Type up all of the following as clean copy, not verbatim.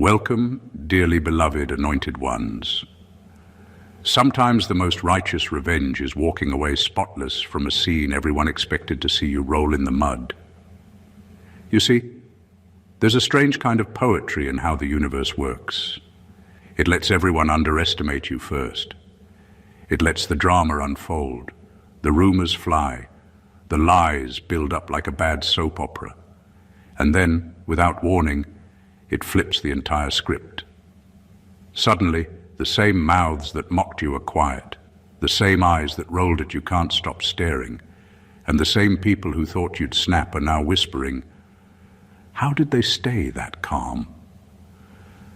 Welcome, dearly beloved anointed ones. Sometimes the most righteous revenge is walking away spotless from a scene everyone expected to see you roll in the mud. You see, there's a strange kind of poetry in how the universe works. It lets everyone underestimate you first. It lets the drama unfold, the rumors fly, the lies build up like a bad soap opera. And then, without warning, it flips the entire script. Suddenly, the same mouths that mocked you are quiet, the same eyes that rolled at you can't stop staring, and the same people who thought you'd snap are now whispering, "How did they stay that calm?"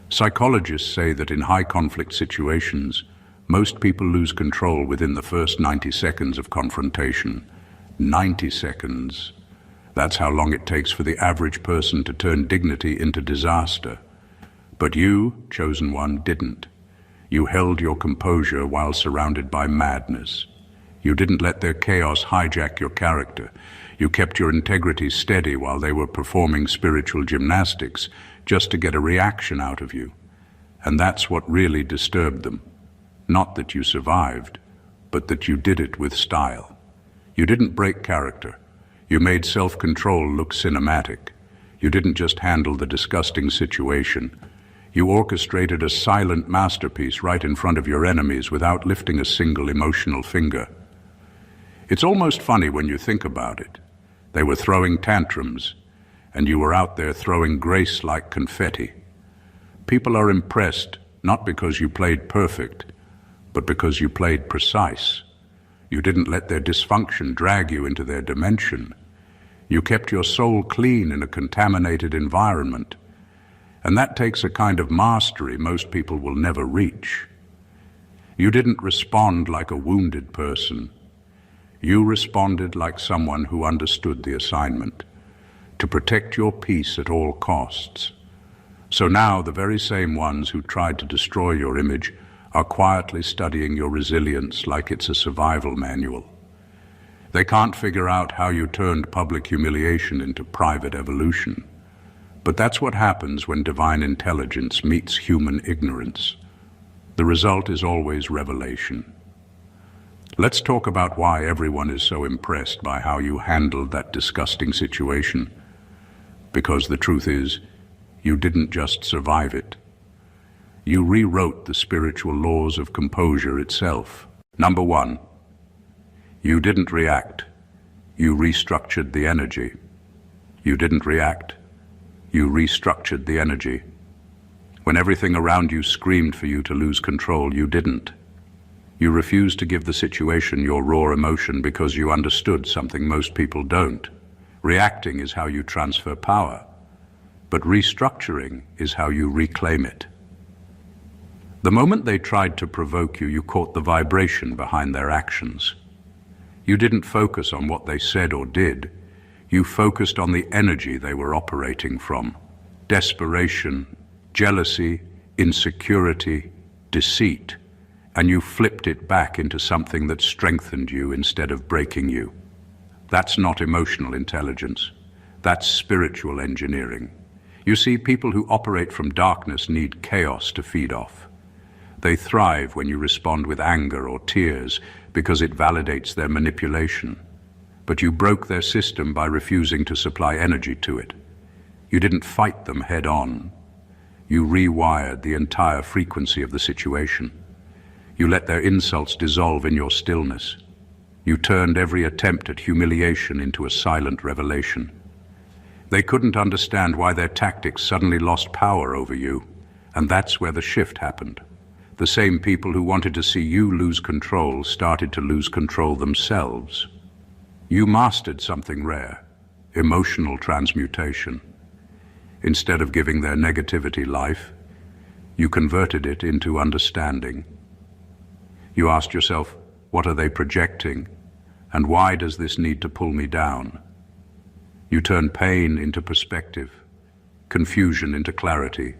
Psychologists say that in high-conflict situations, most people lose control within the first 90 seconds of confrontation. 90 seconds. That's how long it takes for the average person to turn dignity into disaster. But you, chosen one, didn't. You held your composure while surrounded by madness. You didn't let their chaos hijack your character. You kept your integrity steady while they were performing spiritual gymnastics just to get a reaction out of you. And that's what really disturbed them. Not that you survived, but that you did it with style. You didn't break character. You made self-control look cinematic. You didn't just handle the disgusting situation. You orchestrated a silent masterpiece right in front of your enemies without lifting a single emotional finger. It's almost funny when you think about it. They were throwing tantrums, and you were out there throwing grace like confetti. People are impressed not because you played perfect, but because you played precise. You didn't let their dysfunction drag you into their dimension. You kept your soul clean in a contaminated environment. And that takes a kind of mastery most people will never reach. You didn't respond like a wounded person. You responded like someone who understood the assignment, to protect your peace at all costs. So now the very same ones who tried to destroy your image are quietly studying your resilience like it's a survival manual. They can't figure out how you turned public humiliation into private evolution. But that's what happens when divine intelligence meets human ignorance. The result is always revelation. Let's talk about why everyone is so impressed by how you handled that disgusting situation. Because the truth is, you didn't just survive it. You rewrote the spiritual laws of composure itself. Number one, you didn't react. You restructured the energy. You didn't react. You restructured the energy. When everything around you screamed for you to lose control, you didn't. You refused to give the situation your raw emotion because you understood something most people don't. Reacting is how you transfer power, but restructuring is how you reclaim it. The moment they tried to provoke you, you caught the vibration behind their actions. You didn't focus on what they said or did. You focused on the energy they were operating from. Desperation, jealousy, insecurity, deceit. And you flipped it back into something that strengthened you instead of breaking you. That's not emotional intelligence. That's spiritual engineering. You see, people who operate from darkness need chaos to feed off. They thrive when you respond with anger or tears because it validates their manipulation. But you broke their system by refusing to supply energy to it. You didn't fight them head on. You rewired the entire frequency of the situation. You let their insults dissolve in your stillness. You turned every attempt at humiliation into a silent revelation. They couldn't understand why their tactics suddenly lost power over you, and that's where the shift happened. The same people who wanted to see you lose control started to lose control themselves. You mastered something rare, emotional transmutation. Instead of giving their negativity life, you converted it into understanding. You asked yourself, what are they projecting, and why does this need to pull me down? You turned pain into perspective, confusion into clarity.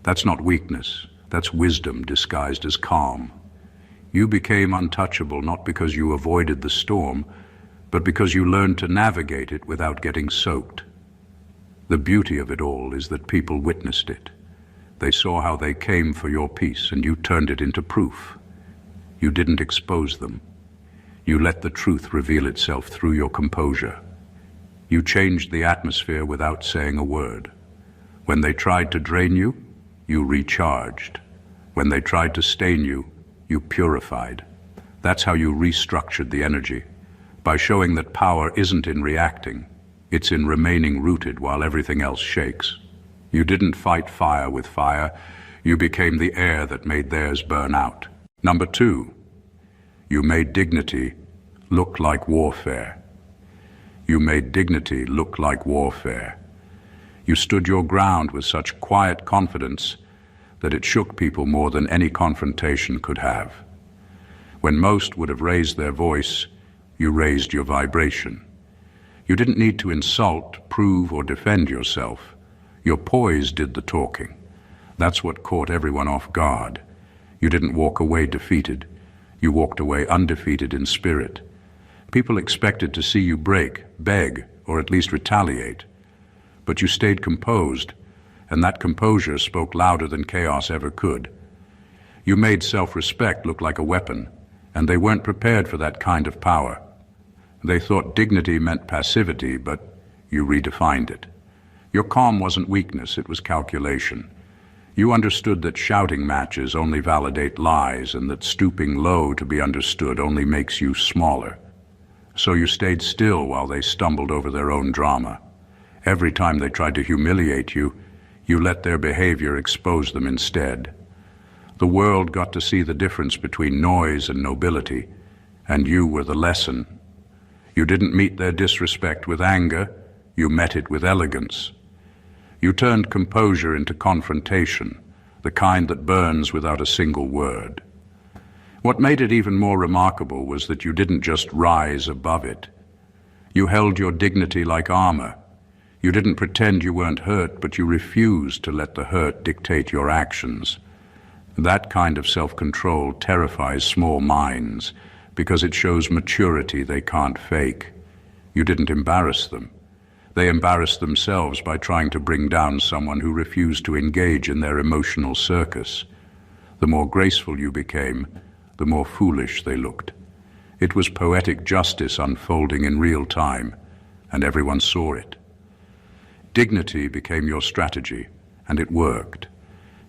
That's not weakness. That's wisdom disguised as calm. You became untouchable not because you avoided the storm, but because you learned to navigate it without getting soaked. The beauty of it all is that people witnessed it. They saw how they came for your peace, and you turned it into proof. You didn't expose them. You let the truth reveal itself through your composure. You changed the atmosphere without saying a word. When they tried to drain you, you recharged. When they tried to stain you, you purified. That's how you restructured the energy, by showing that power isn't in reacting, it's in remaining rooted while everything else shakes. You didn't fight fire with fire, you became the air that made theirs burn out. Number 2, you made dignity look like warfare. You made dignity look like warfare. You stood your ground with such quiet confidence that it shook people more than any confrontation could have. When most would have raised their voice, you raised your vibration. You didn't need to insult, prove, or defend yourself. Your poise did the talking. That's what caught everyone off guard. You didn't walk away defeated. You walked away undefeated in spirit. People expected to see you break, beg, or at least retaliate. But you stayed composed, and that composure spoke louder than chaos ever could. You made self-respect look like a weapon, and they weren't prepared for that kind of power. They thought dignity meant passivity, but you redefined it. Your calm wasn't weakness, it was calculation. You understood that shouting matches only validate lies, and that stooping low to be understood only makes you smaller. So you stayed still while they stumbled over their own drama. Every time they tried to humiliate you, you let their behavior expose them instead. The world got to see the difference between noise and nobility, and you were the lesson. You didn't meet their disrespect with anger, you met it with elegance. You turned composure into confrontation, the kind that burns without a single word. What made it even more remarkable was that you didn't just rise above it. You held your dignity like armor. You didn't pretend you weren't hurt, but you refused to let the hurt dictate your actions. That kind of self-control terrifies small minds because it shows maturity they can't fake. You didn't embarrass them. They embarrassed themselves by trying to bring down someone who refused to engage in their emotional circus. The more graceful you became, the more foolish they looked. It was poetic justice unfolding in real time, and everyone saw it. Dignity became your strategy, and it worked.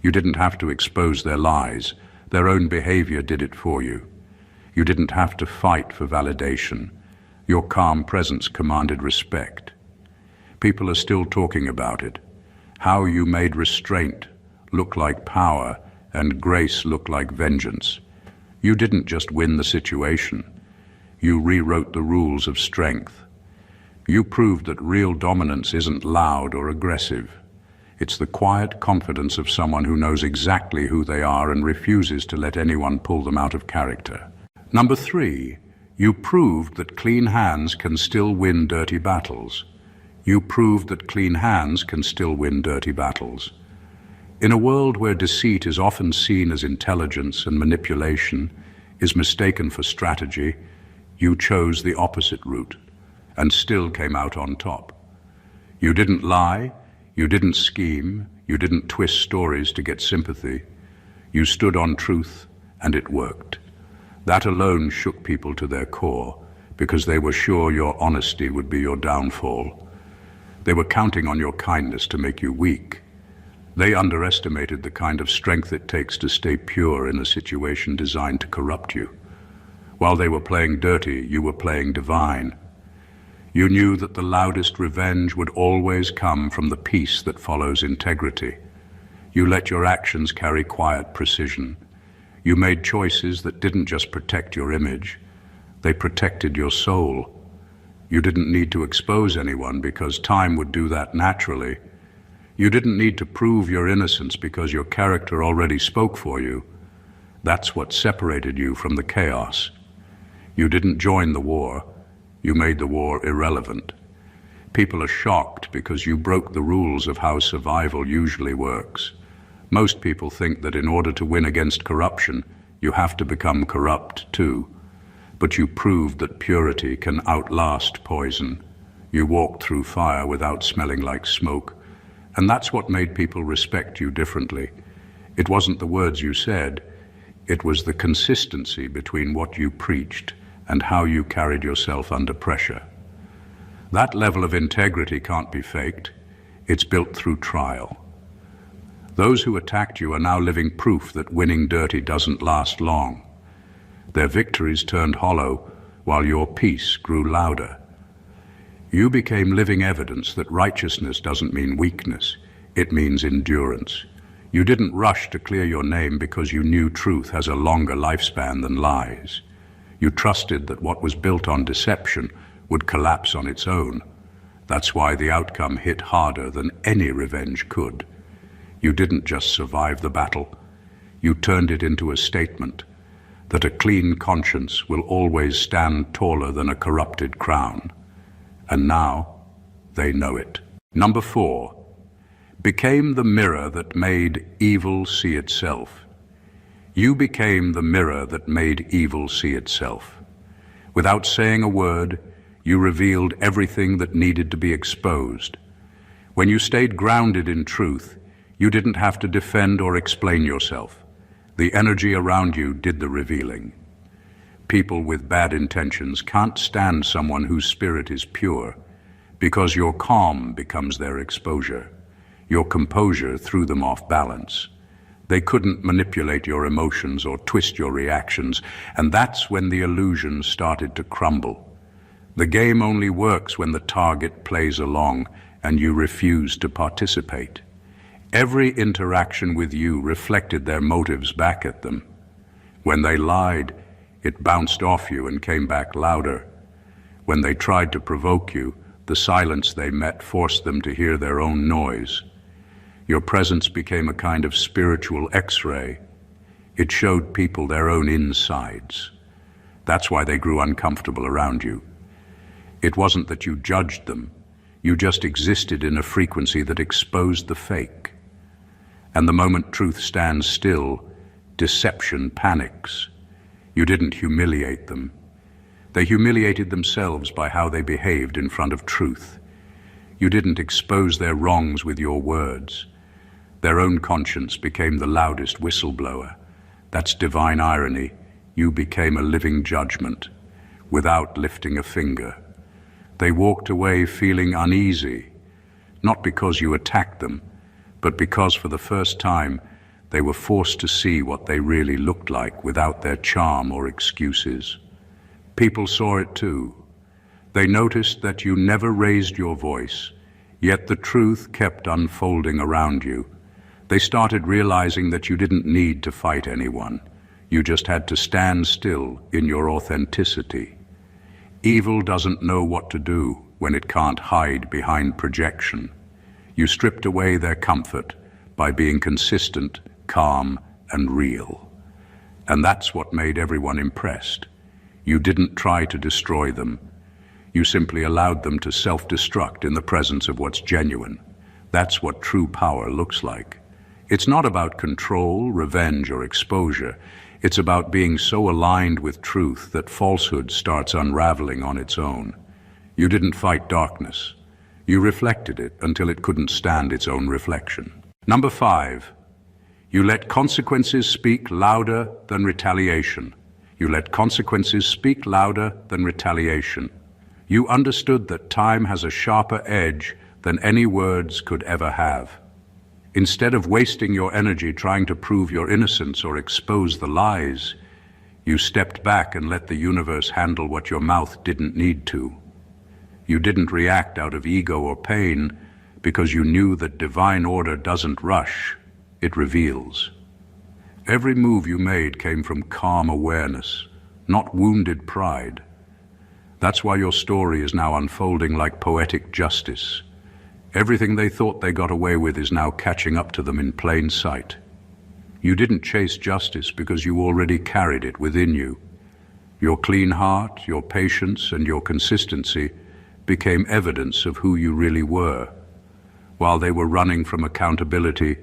You didn't have to expose their lies. Their own behavior did it for you. You didn't have to fight for validation. Your calm presence commanded respect. People are still talking about it. How you made restraint look like power and grace look like vengeance. You didn't just win the situation. You rewrote the rules of strength. You proved that real dominance isn't loud or aggressive. It's the quiet confidence of someone who knows exactly who they are and refuses to let anyone pull them out of character. Number 3, you proved that clean hands can still win dirty battles. You proved that clean hands can still win dirty battles. In a world where deceit is often seen as intelligence and manipulation, is mistaken for strategy, you chose the opposite route and still came out on top. You didn't lie, you didn't scheme, you didn't twist stories to get sympathy. You stood on truth, and it worked. That alone shook people to their core, because they were sure your honesty would be your downfall. They were counting on your kindness to make you weak. They underestimated the kind of strength it takes to stay pure in a situation designed to corrupt you. While they were playing dirty, you were playing divine. You knew that the loudest revenge would always come from the peace that follows integrity. You let your actions carry quiet precision. You made choices that didn't just protect your image, they protected your soul. You didn't need to expose anyone because time would do that naturally. You didn't need to prove your innocence because your character already spoke for you. That's what separated you from the chaos. You didn't join the war. You made the war irrelevant. People are shocked because you broke the rules of how survival usually works. Most people think that in order to win against corruption, you have to become corrupt too. But you proved that purity can outlast poison. You walked through fire without smelling like smoke, And that's what made people respect you differently. It wasn't the words you said, it was the consistency between what you preached and how you carried yourself under pressure. That level of integrity can't be faked. It's built through trial. Those who attacked you are now living proof that winning dirty doesn't last long. Their victories turned hollow while your peace grew louder. You became living evidence that righteousness doesn't mean weakness, it means endurance. You didn't rush to clear your name because you knew truth has a longer lifespan than lies. You trusted that what was built on deception would collapse on its own. That's why the outcome hit harder than any revenge could. You didn't just survive the battle, you turned it into a statement that a clean conscience will always stand taller than a corrupted crown. And now, they know it. Number 4, became the mirror that made evil see itself. You became the mirror that made evil see itself. Without saying a word, you revealed everything that needed to be exposed. When you stayed grounded in truth, you didn't have to defend or explain yourself. The energy around you did the revealing. People with bad intentions can't stand someone whose spirit is pure, because your calm becomes their exposure. Your composure threw them off balance. They couldn't manipulate your emotions or twist your reactions, and that's when the illusion started to crumble. The game only works when the target plays along and you refuse to participate. Every interaction with you reflected their motives back at them. When they lied, it bounced off you and came back louder. When they tried to provoke you, the silence they met forced them to hear their own noise. Your presence became a kind of spiritual X-ray. It showed people their own insides. That's why they grew uncomfortable around you. It wasn't that you judged them. You just existed in a frequency that exposed the fake. And the moment truth stands still, deception panics. You didn't humiliate them. They humiliated themselves by how they behaved in front of truth. You didn't expose their wrongs with your words. Their own conscience became the loudest whistleblower. That's divine irony. You became a living judgment, without lifting a finger. They walked away feeling uneasy, not because you attacked them, but because for the first time they were forced to see what they really looked like without their charm or excuses. People saw it too. They noticed that you never raised your voice, yet the truth kept unfolding around you. They started realizing that you didn't need to fight anyone. You just had to stand still in your authenticity. Evil doesn't know what to do when it can't hide behind projection. You stripped away their comfort by being consistent, calm, and real. And that's what made everyone impressed. You didn't try to destroy them. You simply allowed them to self-destruct in the presence of what's genuine. That's what true power looks like. It's not about control, revenge, or exposure. It's about being so aligned with truth that falsehood starts unraveling on its own. You didn't fight darkness. You reflected it until it couldn't stand its own reflection. Number 5, you let consequences speak louder than retaliation. You let consequences speak louder than retaliation. You understood that time has a sharper edge than any words could ever have. Instead of wasting your energy trying to prove your innocence or expose the lies, you stepped back and let the universe handle what your mouth didn't need to. You didn't react out of ego or pain because you knew that divine order doesn't rush, it reveals. Every move you made came from calm awareness, not wounded pride. That's why your story is now unfolding like poetic justice. Everything they thought they got away with is now catching up to them in plain sight. You didn't chase justice because you already carried it within you. Your clean heart, your patience, and your consistency became evidence of who you really were. While they were running from accountability,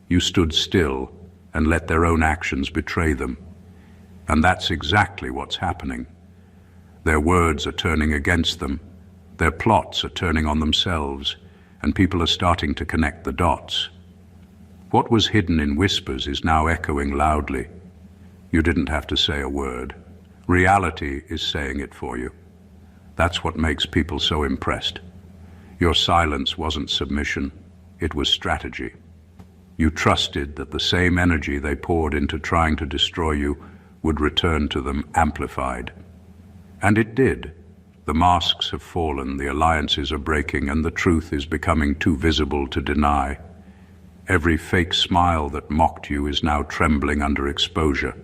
you stood still and let their own actions betray them. And that's exactly what's happening. Their words are turning against them. Their plots are turning on themselves. and people are starting to connect the dots. What was hidden in whispers is now echoing loudly. You didn't have to say a word. Reality is saying it for you. That's what makes people so impressed. Your silence wasn't submission, it was strategy. You trusted that the same energy they poured into trying to destroy you would return to them amplified. And it did. The masks have fallen, the alliances are breaking, and the truth is becoming too visible to deny. Every fake smile that mocked you is now trembling under exposure.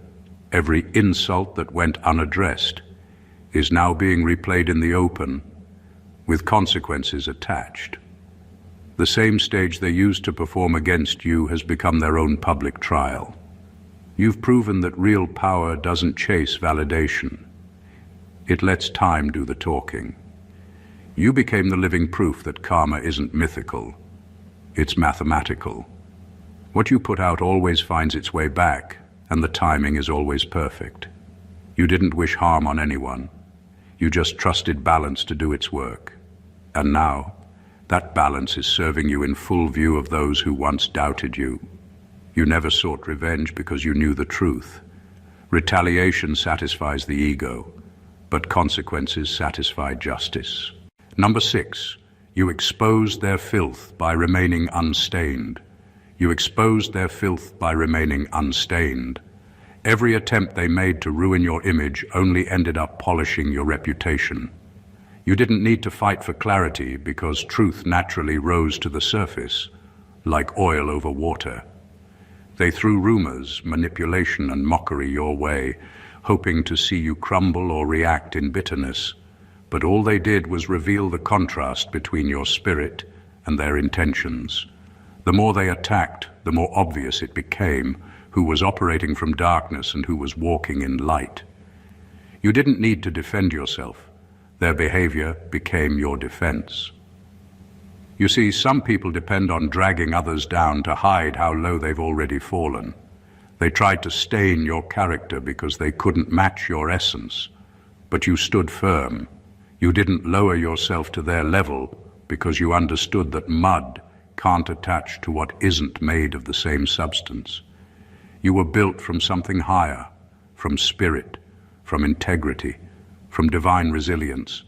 Every insult that went unaddressed is now being replayed in the open, with consequences attached. The same stage they used to perform against you has become their own public trial. You've proven that real power doesn't chase validation. It lets time do the talking. You became the living proof that karma isn't mythical. It's mathematical. What you put out always finds its way back, and the timing is always perfect. You didn't wish harm on anyone. You just trusted balance to do its work. And now, that balance is serving you in full view of those who once doubted you. You never sought revenge because you knew the truth. Retaliation satisfies the ego, but consequences satisfy justice. Number 6, you exposed their filth by remaining unstained. You exposed their filth by remaining unstained. Every attempt they made to ruin your image only ended up polishing your reputation. You didn't need to fight for clarity because truth naturally rose to the surface, like oil over water. They threw rumors, manipulation, and mockery your way, hoping to see you crumble or react in bitterness. But all they did was reveal the contrast between your spirit and their intentions. The more they attacked, the more obvious it became who was operating from darkness and who was walking in light. You didn't need to defend yourself. Their behavior became your defense. You see, some people depend on dragging others down to hide how low they've already fallen. They tried to stain your character because they couldn't match your essence. But you stood firm. You didn't lower yourself to their level because you understood that mud can't attach to what isn't made of the same substance. You were built from something higher, from spirit, from integrity, from divine resilience.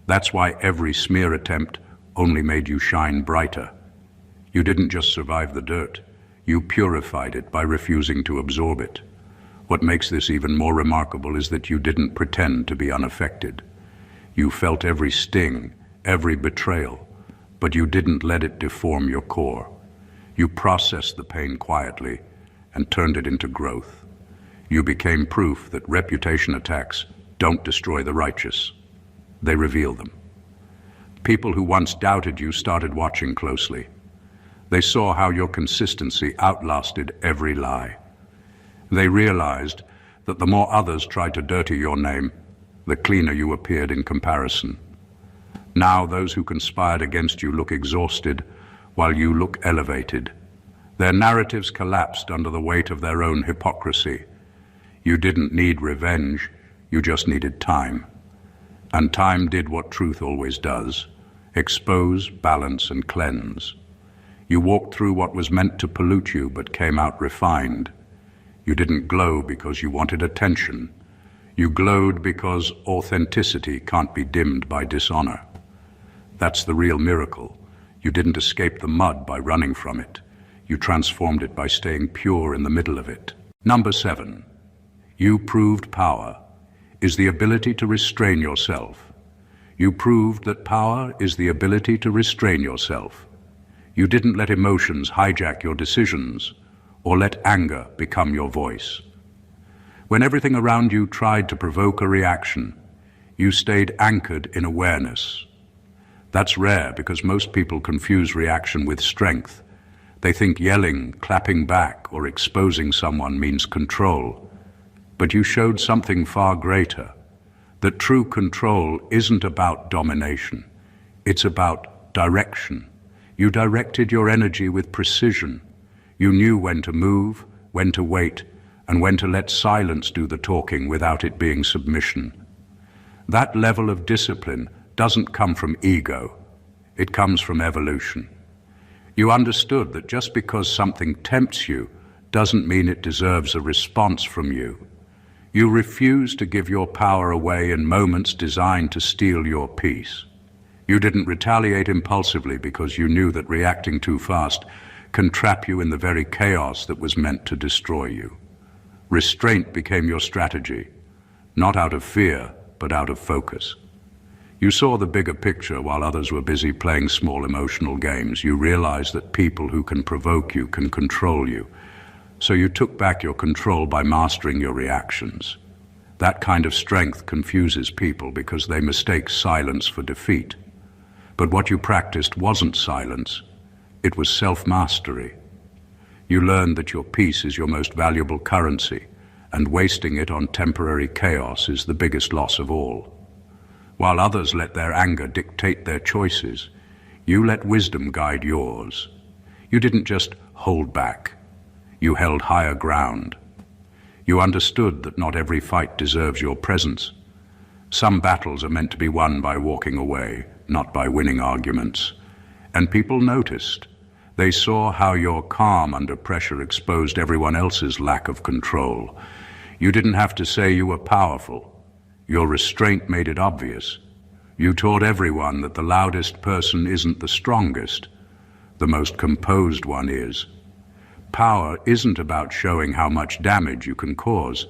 That's why every smear attempt only made you shine brighter. You didn't just survive the dirt, you purified it by refusing to absorb it. What makes this even more remarkable is that you didn't pretend to be unaffected. You felt every sting, every betrayal, but you didn't let it deform your core. You processed the pain quietly and turned it into growth. You became proof that reputation attacks don't destroy the righteous. They reveal them. People who once doubted you started watching closely. They saw how your consistency outlasted every lie. They realized that the more others tried to dirty your name, the cleaner you appeared in comparison. Now those who conspired against you look exhausted, while you look elevated. Their narratives collapsed under the weight of their own hypocrisy. You didn't need revenge, you just needed time. And time did what truth always does: expose, balance, and cleanse. You walked through what was meant to pollute you, but came out refined. You didn't glow because you wanted attention. You glowed because authenticity can't be dimmed by dishonor. That's the real miracle. You didn't escape the mud by running from it. You transformed it by staying pure in the middle of it. Number 7, you proved power is the ability to restrain yourself. You proved that power is the ability to restrain yourself. You didn't let emotions hijack your decisions or let anger become your voice. When everything around you tried to provoke a reaction, you stayed anchored in awareness. That's rare because most people confuse reaction with strength. They think yelling, clapping back, or exposing someone means control. But you showed something far greater, that true control isn't about domination. It's about direction. You directed your energy with precision. You knew when to move, when to wait, and when to let silence do the talking without it being submission. That level of discipline doesn't come from ego. It comes from evolution. You understood that just because something tempts you doesn't mean it deserves a response from you. You refuse to give your power away in moments designed to steal your peace. You didn't retaliate impulsively because you knew that reacting too fast can trap you in the very chaos that was meant to destroy you. Restraint became your strategy, not out of fear, but out of focus. You saw the bigger picture while others were busy playing small emotional games. You realized that people who can provoke you can control you. So you took back your control by mastering your reactions. That kind of strength confuses people because they mistake silence for defeat. But what you practiced wasn't silence, it was self-mastery. You learned that your peace is your most valuable currency, and wasting it on temporary chaos is the biggest loss of all. While others let their anger dictate their choices, you let wisdom guide yours. You didn't just hold back, you held higher ground. You understood that not every fight deserves your presence. Some battles are meant to be won by walking away, not by winning arguments. And people noticed. They saw how your calm under pressure exposed everyone else's lack of control. You didn't have to say you were powerful. Your restraint made it obvious. You taught everyone that the loudest person isn't the strongest. The most composed one is. Power isn't about showing how much damage you can cause.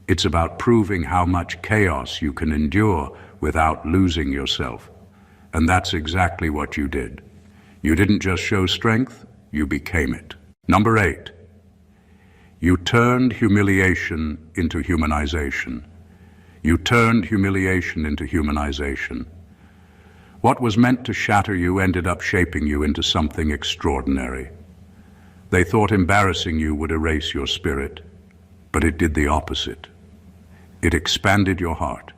It's about proving how much chaos you can endure without losing yourself. And that's exactly what you did. You didn't just show strength, you became it. Number 8, you turned humiliation into humanization. You turned humiliation into humanization. What was meant to shatter you ended up shaping you into something extraordinary. They thought embarrassing you would erase your spirit, but it did the opposite. It expanded your heart.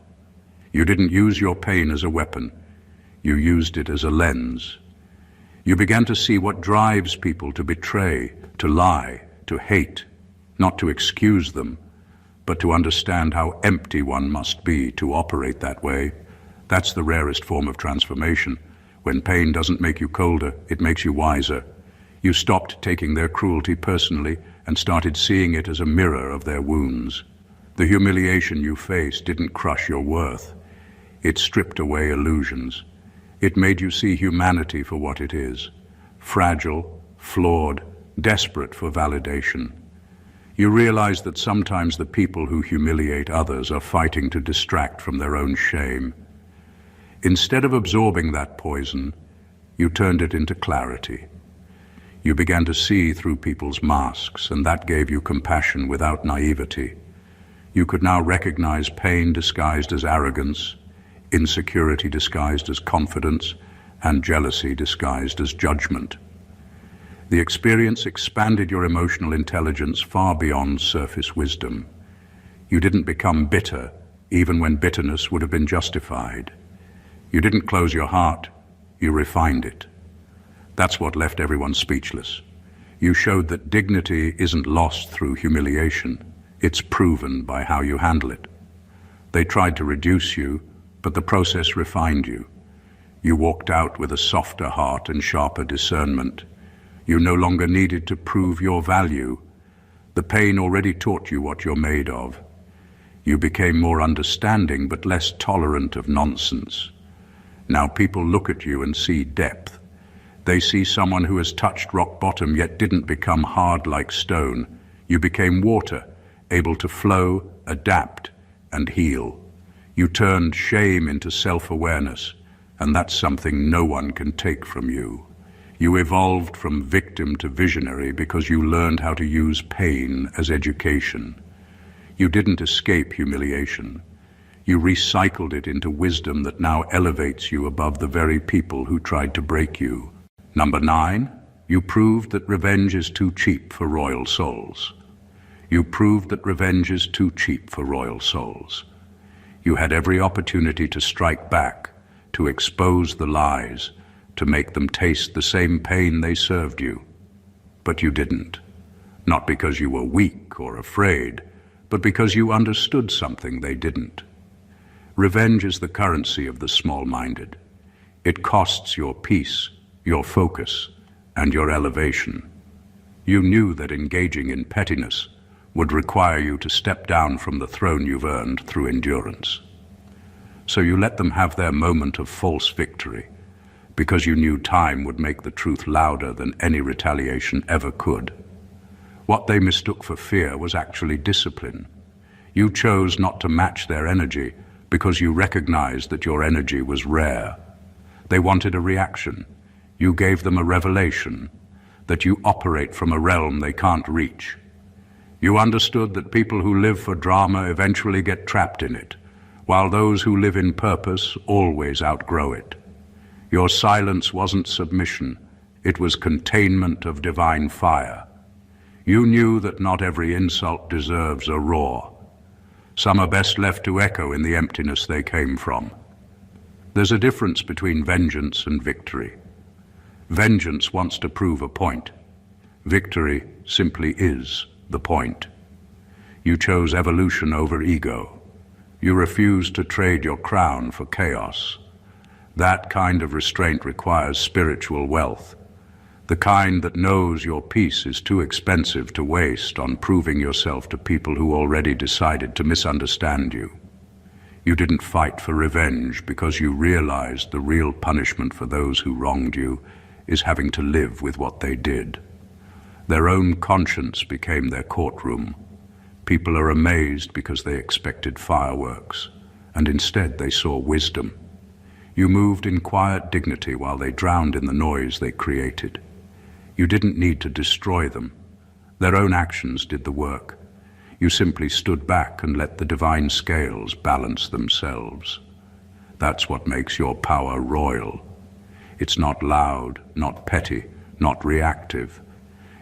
You didn't use your pain as a weapon. You used it as a lens. You began to see what drives people to betray, to lie, to hate, not to excuse them, but to understand how empty one must be to operate that way. That's the rarest form of transformation. When pain doesn't make you colder, it makes you wiser. You stopped taking their cruelty personally and started seeing it as a mirror of their wounds. The humiliation you faced didn't crush your worth. It stripped away illusions. It made you see humanity for what it is, fragile, flawed, desperate for validation. You realize that sometimes the people who humiliate others are fighting to distract from their own shame. Instead of absorbing that poison, you turned it into clarity. You began to see through people's masks, and that gave you compassion without naivety. You could now recognize pain disguised as arrogance, insecurity disguised as confidence, and jealousy disguised as judgment. The experience expanded your emotional intelligence far beyond surface wisdom. You didn't become bitter, even when bitterness would have been justified. You didn't close your heart, you refined it. That's what left everyone speechless. You showed that dignity isn't lost through humiliation, it's proven by how you handle it. They tried to reduce you, but the process refined you. You walked out with a softer heart and sharper discernment. You no longer needed to prove your value. The pain already taught you what you're made of. You became more understanding but less tolerant of nonsense. Now people look at you and see depth. They see someone who has touched rock bottom yet didn't become hard like stone. You became water, able to flow, adapt, and heal. You turned shame into self-awareness, and that's something no one can take from you. You evolved from victim to visionary because you learned how to use pain as education. You didn't escape humiliation. You recycled it into wisdom that now elevates you above the very people who tried to break you. Number 9, you proved that revenge is too cheap for royal souls. You proved that revenge is too cheap for royal souls. You had every opportunity to strike back, to expose the lies, to make them taste the same pain they served you. But you didn't. Not because you were weak or afraid, but because you understood something they didn't. Revenge is the currency of the small-minded. It costs your peace, your focus, and your elevation. You knew that engaging in pettiness would require you to step down from the throne you've earned through endurance. So you let them have their moment of false victory, because you knew time would make the truth louder than any retaliation ever could. What they mistook for fear was actually discipline. You chose not to match their energy because you recognized that your energy was rare. They wanted a reaction. You gave them a revelation, that you operate from a realm they can't reach. You understood that people who live for drama eventually get trapped in it, while those who live in purpose always outgrow it. Your silence wasn't submission, it was containment of divine fire. You knew that not every insult deserves a roar. Some are best left to echo in the emptiness they came from. There's a difference between vengeance and victory. Vengeance wants to prove a point. Victory simply is the point. You chose evolution over ego. You refused to trade your crown for chaos. That kind of restraint requires spiritual wealth, the kind that knows your peace is too expensive to waste on proving yourself to people who already decided to misunderstand you. You didn't fight for revenge because you realized the real punishment for those who wronged you is having to live with what they did. Their own conscience became their courtroom. People are amazed because they expected fireworks, and instead they saw wisdom. You moved in quiet dignity while they drowned in the noise they created. You didn't need to destroy them. Their own actions did the work. You simply stood back and let the divine scales balance themselves. That's what makes your power royal. It's not loud, not petty, not reactive.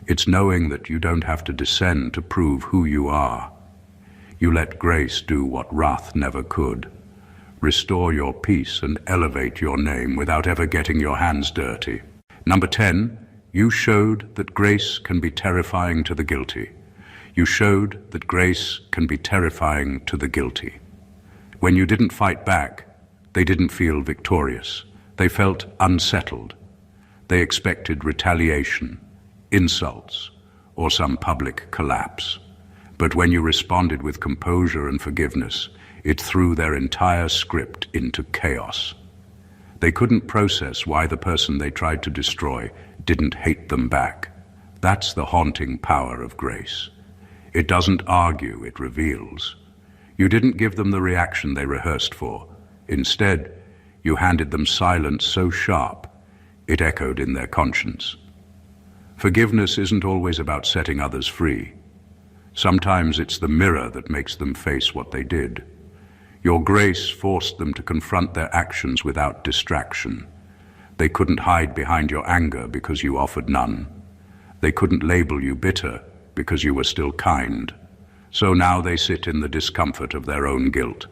It's knowing that you don't have to descend to prove who you are. You let grace do what wrath never could. Restore your peace and elevate your name without ever getting your hands dirty. Number 10, you showed that grace can be terrifying to the guilty. You showed that grace can be terrifying to the guilty. When you didn't fight back, they didn't feel victorious. They felt unsettled. They expected retaliation, insults, or some public collapse. But when you responded with composure and forgiveness, it threw their entire script into chaos. They couldn't process why the person they tried to destroy didn't hate them back. That's the haunting power of grace. It doesn't argue, it reveals. You didn't give them the reaction they rehearsed for. Instead, you handed them silence so sharp, it echoed in their conscience. Forgiveness isn't always about setting others free. Sometimes it's the mirror that makes them face what they did. Your grace forced them to confront their actions without distraction. They couldn't hide behind your anger because you offered none. They couldn't label you bitter because you were still kind. So now they sit in the discomfort of their own guilt,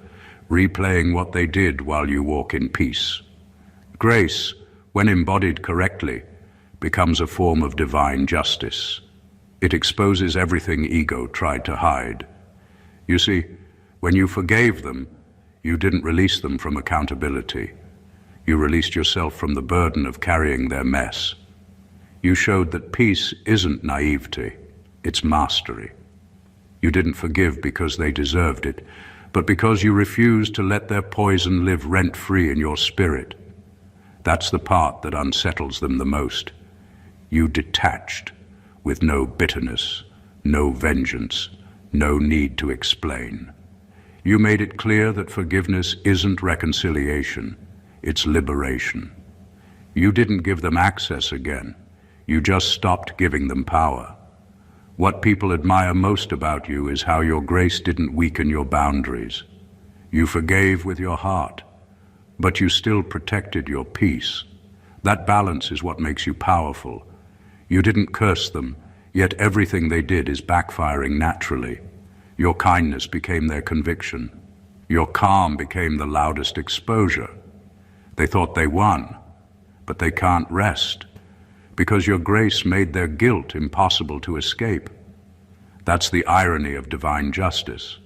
replaying what they did while you walk in peace. Grace, when embodied correctly, becomes a form of divine justice. It exposes everything ego tried to hide. You see, when you forgave them, you didn't release them from accountability. You released yourself from the burden of carrying their mess. You showed that peace isn't naivety, it's mastery. You didn't forgive because they deserved it, but because you refused to let their poison live rent-free in your spirit. That's the part that unsettles them the most. You detached, with no bitterness, no vengeance, no need to explain. You made it clear that forgiveness isn't reconciliation, it's liberation. You didn't give them access again. You just stopped giving them power. What people admire most about you is how your grace didn't weaken your boundaries. You forgave with your heart, but you still protected your peace. That balance is what makes you powerful. You didn't curse them, yet everything they did is backfiring naturally. Your kindness became their conviction. Your calm became the loudest exposure. They thought they won, but they can't rest, because your grace made their guilt impossible to escape. That's the irony of divine justice.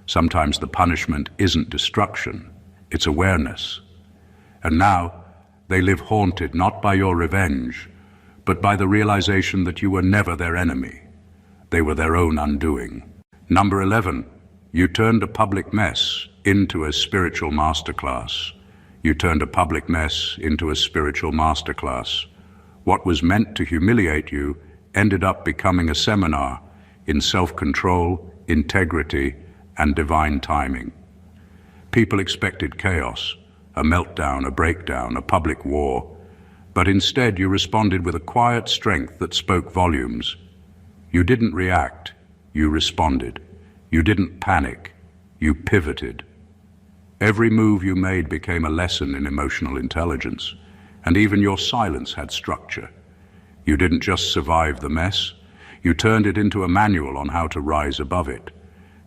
Sometimes the punishment isn't destruction, it's awareness. And now, They live haunted not by your revenge, but by the realization that you were never their enemy. They were their own undoing. Number 11, you turned a public mess into a spiritual masterclass. You turned a public mess into a spiritual masterclass. What was meant to humiliate you ended up becoming a seminar in self-control, integrity, and divine timing. People expected chaos, a meltdown, a breakdown, a public war, but instead you responded with a quiet strength that spoke volumes. You didn't react, you responded. You didn't panic, you pivoted. Every move you made became a lesson in emotional intelligence, and even your silence had structure. You didn't just survive the mess, you turned it into a manual on how to rise above it.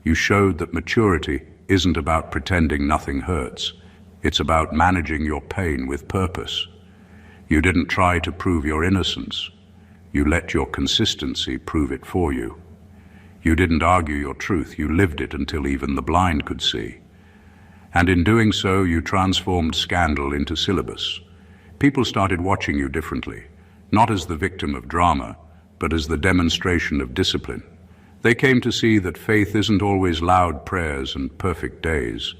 You showed that maturity isn't about pretending nothing hurts. It's about managing your pain with purpose. You didn't try to prove your innocence. You let your consistency prove it for you. You didn't argue your truth. You lived it until even the blind could see. And in doing so, you transformed scandal into syllabus. People started watching you differently, not as the victim of drama, but as the demonstration of discipline. They came to see that faith isn't always loud prayers and perfect days.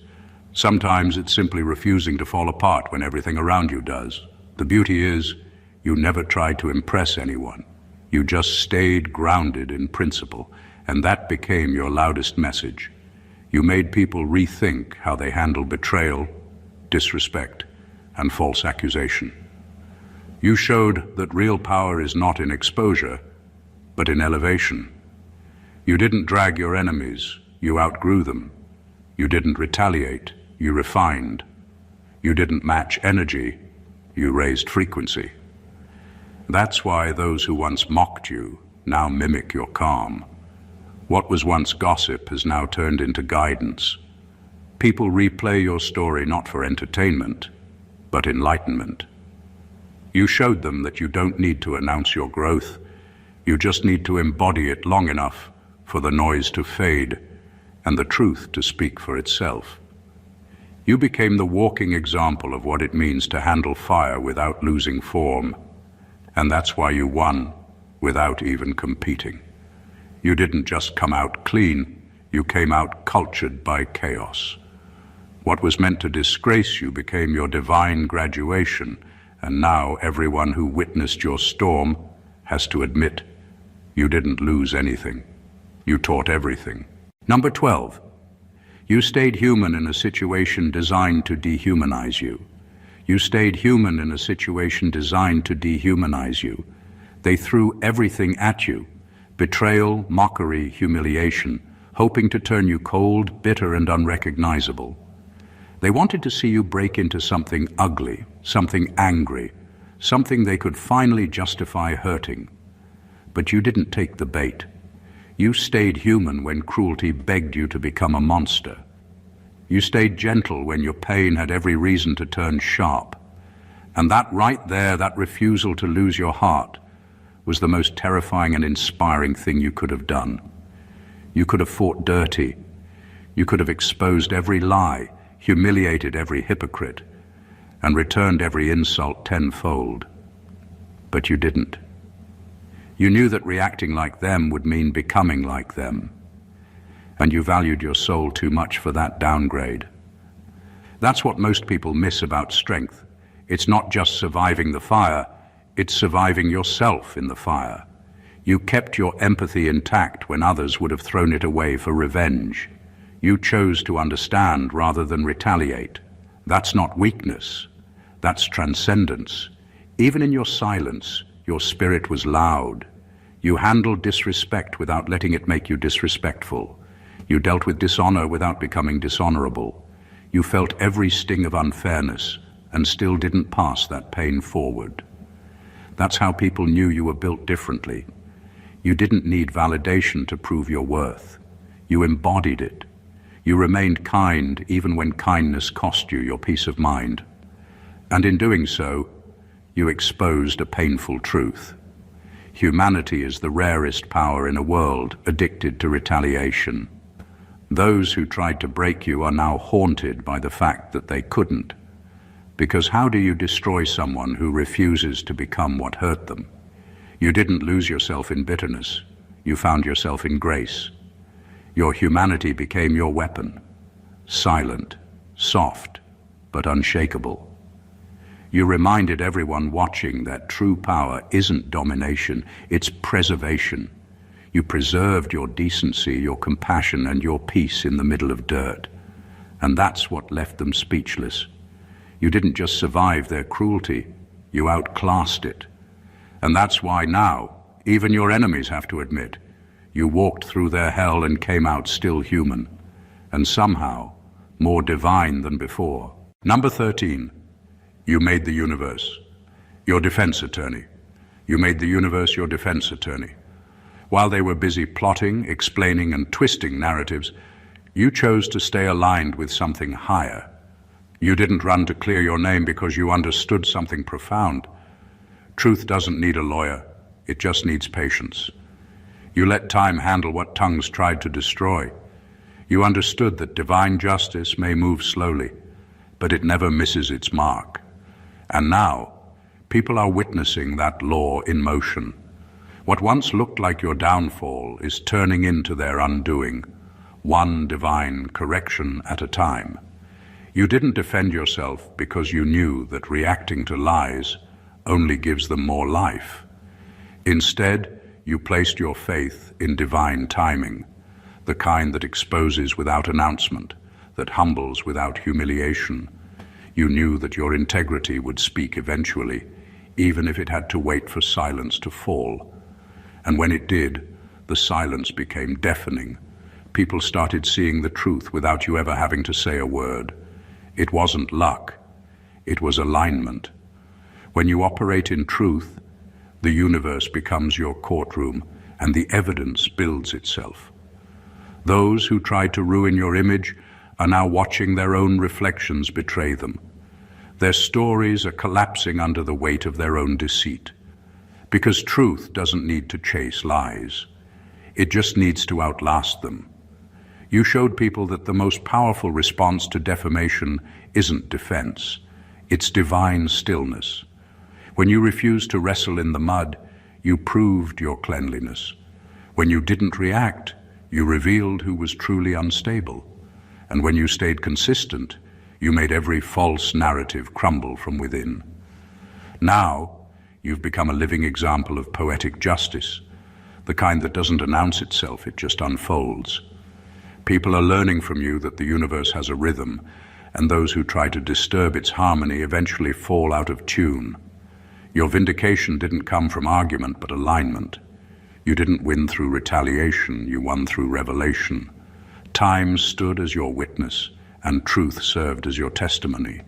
Sometimes it's simply refusing to fall apart when everything around you does. The beauty is, you never tried to impress anyone. You just stayed grounded in principle, and that became your loudest message. You made people rethink how they handle betrayal, disrespect, and false accusation. You showed that real power is not in exposure, but in elevation. You didn't drag your enemies, you outgrew them. You didn't retaliate, you refined. You didn't match energy, you raised frequency. That's why those who once mocked you now mimic your calm. What was once gossip has now turned into guidance. People replay your story not for entertainment, but enlightenment. You showed them that you don't need to announce your growth. You just need to embody it long enough for the noise to fade and the truth to speak for itself. You became the walking example of what it means to handle fire without losing form. And that's why you won without even competing. You didn't just come out clean, you came out cultured by chaos. What was meant to disgrace you became your divine graduation, and now everyone who witnessed your storm has to admit you didn't lose anything. You taught everything. Number 12. You stayed human in a situation designed to dehumanize you. You stayed human in a situation designed to dehumanize you. They threw everything at you: betrayal, mockery, humiliation, hoping to turn you cold, bitter, and unrecognizable. They wanted to see you break into something ugly, something angry, something they could finally justify hurting. But you didn't take the bait. You stayed human when cruelty begged you to become a monster. You stayed gentle when your pain had every reason to turn sharp. And that right there, that refusal to lose your heart, was the most terrifying and inspiring thing you could have done. You could have fought dirty. You could have exposed every lie, humiliated every hypocrite, and returned every insult tenfold. But you didn't. You knew that reacting like them would mean becoming like them, and you valued your soul too much for that downgrade. That's what most people miss about strength. It's not just surviving the fire, it's surviving yourself in the fire. You kept your empathy intact when others would have thrown it away for revenge. You chose to understand rather than retaliate. That's not weakness, that's transcendence. Even in your silence, your spirit was loud. You handled disrespect without letting it make you disrespectful. You dealt with dishonor without becoming dishonorable. You felt every sting of unfairness and still didn't pass that pain forward. That's how people knew you were built differently. You didn't need validation to prove your worth. You embodied it. You remained kind even when kindness cost you your peace of mind. And in doing so, you exposed a painful truth. Humanity is the rarest power in a world addicted to retaliation. Those who tried to break you are now haunted by the fact that they couldn't. Because how do you destroy someone who refuses to become what hurt them? You didn't lose yourself in bitterness. You found yourself in grace. Your humanity became your weapon. Silent, soft, but unshakable. You reminded everyone watching that true power isn't domination, it's preservation. You preserved your decency, your compassion, and your peace in the middle of dirt. And that's what left them speechless. You didn't just survive their cruelty, you outclassed it. And that's why now, even your enemies have to admit, you walked through their hell and came out still human, and somehow more divine than before. Number 13, you made the universe your defense attorney. You made the universe your defense attorney. While they were busy plotting, explaining, and twisting narratives, you chose to stay aligned with something higher. You didn't run to clear your name because you understood something profound. Truth doesn't need a lawyer, it just needs patience. You let time handle what tongues tried to destroy. You understood that divine justice may move slowly, but it never misses its mark. And now, people are witnessing that law in motion. What once looked like your downfall is turning into their undoing, one divine correction at a time. You didn't defend yourself because you knew that reacting to lies only gives them more life. Instead, you placed your faith in divine timing, the kind that exposes without announcement, that humbles without humiliation. You knew that your integrity would speak eventually, even if it had to wait for silence to fall. And when it did, the silence became deafening. People started seeing the truth without you ever having to say a word. It wasn't luck, it was alignment. When you operate in truth, the universe becomes your courtroom and the evidence builds itself. Those who tried to ruin your image are now watching their own reflections betray them. Their stories are collapsing under the weight of their own deceit. Because truth doesn't need to chase lies. It just needs to outlast them. You showed people that the most powerful response to defamation isn't defense, it's divine stillness. When you refused to wrestle in the mud, you proved your cleanliness. When you didn't react, you revealed who was truly unstable. And when you stayed consistent, you made every false narrative crumble from within. Now, you've become a living example of poetic justice, the kind that doesn't announce itself, it just unfolds. People are learning from you that the universe has a rhythm, and those who try to disturb its harmony eventually fall out of tune. Your vindication didn't come from argument, but alignment. You didn't win through retaliation, you won through revelation. Time stood as your witness, and truth served as your testimony.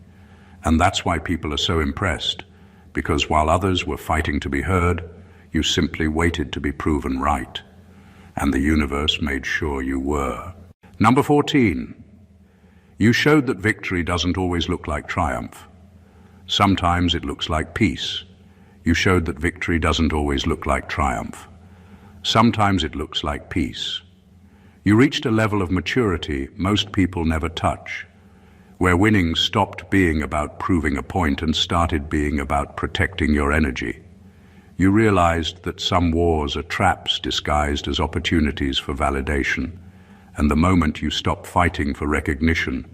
And that's why people are so impressed, because while others were fighting to be heard, you simply waited to be proven right. And the universe made sure you were. Number 14, you showed that victory doesn't always look like triumph. Sometimes it looks like peace. You showed that victory doesn't always look like triumph. Sometimes it looks like peace. You reached a level of maturity most people never touch, where winning stopped being about proving a point and started being about protecting your energy. You realized that some wars are traps disguised as opportunities for validation, and the moment you stop fighting for recognition,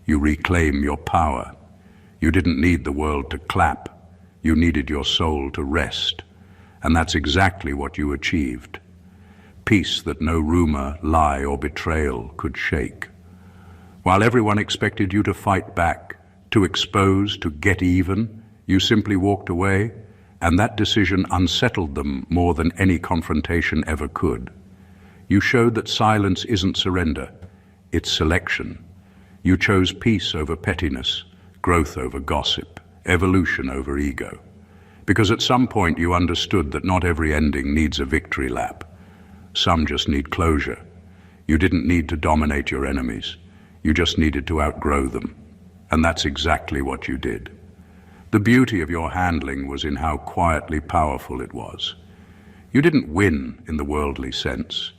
you reclaim your power. You didn't need the world to clap, you needed your soul to rest, and that's exactly what you achieved. Peace that no rumor, lie, or betrayal could shake. While everyone expected you to fight back, to expose, to get even, you simply walked away, and that decision unsettled them more than any confrontation ever could. You showed that silence isn't surrender, it's selection. You chose peace over pettiness, growth over gossip, evolution over ego. Because at some point you understood that not every ending needs a victory lap. Some just need closure. You didn't need to dominate your enemies. You just needed to outgrow them. And that's exactly what you did. The beauty of your handling was in how quietly powerful it was. You didn't win in the worldly sense.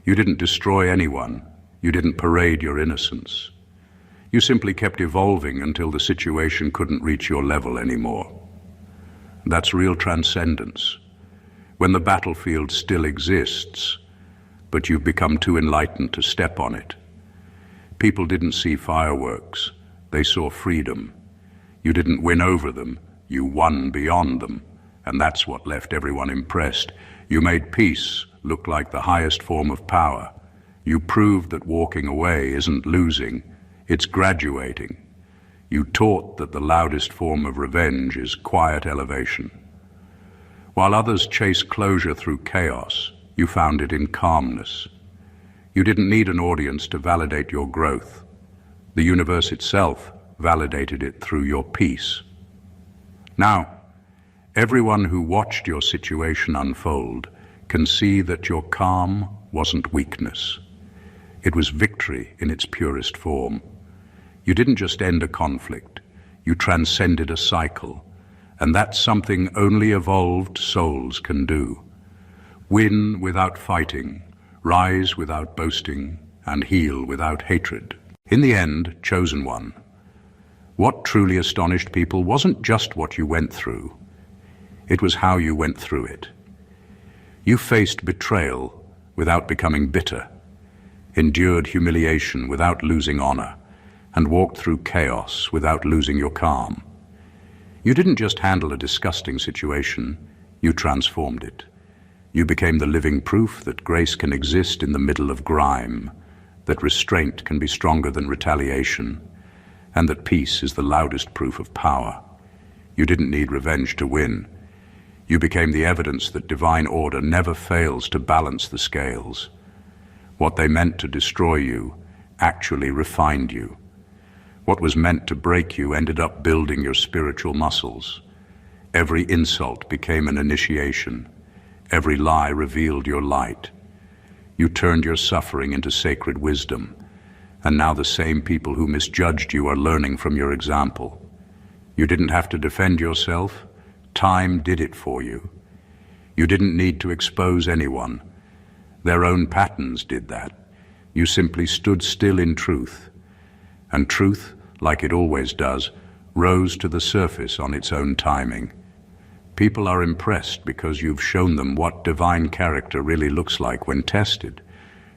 You didn't destroy anyone. You didn't parade your innocence. You simply kept evolving until the situation couldn't reach your level anymore. That's real transcendence. When the battlefield still exists, but you've become too enlightened to step on it. People didn't see fireworks, they saw freedom. You didn't win over them, you won beyond them, and that's what left everyone impressed. You made peace look like the highest form of power. You proved that walking away isn't losing, it's graduating. You taught that the loudest form of revenge is quiet elevation. While others chase closure through chaos, you found it in calmness. You didn't need an audience to validate your growth. The universe itself validated it through your peace. Now, everyone who watched your situation unfold can see that your calm wasn't weakness. It was victory in its purest form. You didn't just end a conflict, you transcended a cycle, and that's something only evolved souls can do. Win without fighting, rise without boasting, and heal without hatred. In the end, chosen one, what truly astonished people wasn't just what you went through, it was how you went through it. You faced betrayal without becoming bitter, endured humiliation without losing honor, and walked through chaos without losing your calm. You didn't just handle a disgusting situation, you transformed it. You became the living proof that grace can exist in the middle of grime, that restraint can be stronger than retaliation, and that peace is the loudest proof of power. You didn't need revenge to win. You became the evidence that divine order never fails to balance the scales. What they meant to destroy you actually refined you. What was meant to break you ended up building your spiritual muscles. Every insult became an initiation. Every lie revealed your light. You turned your suffering into sacred wisdom, and now the same people who misjudged you are learning from your example. You didn't have to defend yourself. Time did it for you. You didn't need to expose anyone. Their own patterns did that. You simply stood still in truth. And truth, like it always does, rose to the surface on its own timing. People are impressed because you've shown them what divine character really looks like when tested.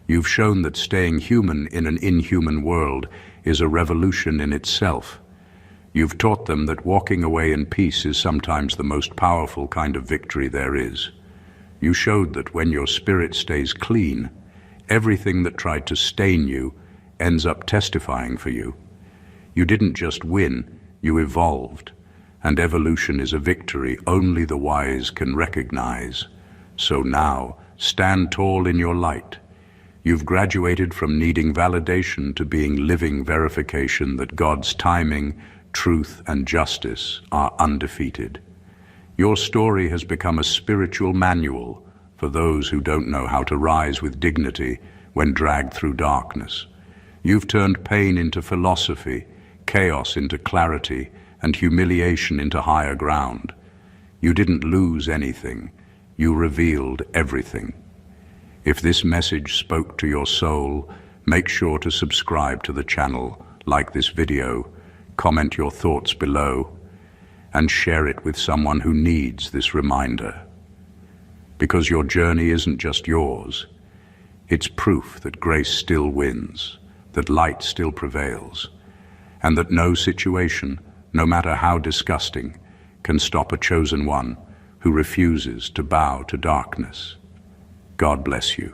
You've shown that staying human in an inhuman world is a revolution in itself. You've taught them that walking away in peace is sometimes the most powerful kind of victory there is. You showed that when your spirit stays clean, everything that tried to stain you ends up testifying for you. You didn't just win, you evolved. And evolution is a victory only the wise can recognize. So now, stand tall in your light. You've graduated from needing validation to being living verification that God's timing, truth, and justice are undefeated. Your story has become a spiritual manual for those who don't know how to rise with dignity when dragged through darkness. You've turned pain into philosophy, chaos into clarity, and humiliation into higher ground. You didn't lose anything, you revealed everything. If this message spoke to your soul, make sure to subscribe to the channel, like this video, comment your thoughts below, and share it with someone who needs this reminder. Because your journey isn't just yours, it's proof that grace still wins, that light still prevails, and that no situation, no matter how disgusting, can stop a chosen one who refuses to bow to darkness. God bless you.